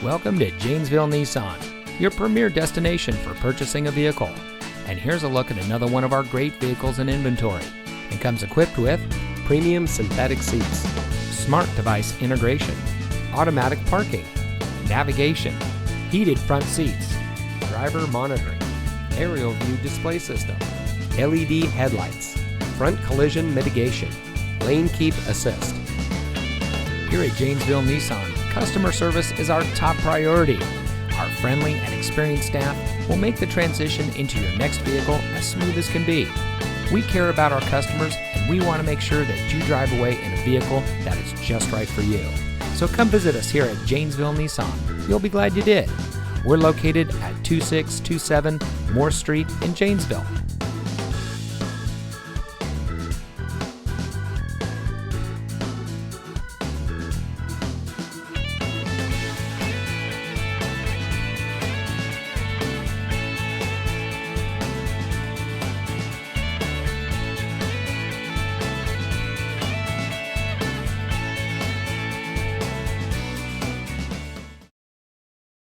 Welcome to Janesville Nissan, your premier destination for purchasing a vehicle. And here's a look at another one of our great vehicles in inventory, and comes equipped with premium synthetic seats, smart device integration, automatic parking, navigation, heated front seats, driver monitoring, aerial view display system, LED headlights, front collision mitigation, lane keep assist. Here at Janesville Nissan, customer service is our top priority. Our friendly and experienced staff will make the transition into your next vehicle as smooth as can be. We care about our customers, and we want to make sure that you drive away in a vehicle that is just right for you. So come visit us here at Janesville Nissan. You'll be glad you did. We're located at 2627 Morse Street in Janesville.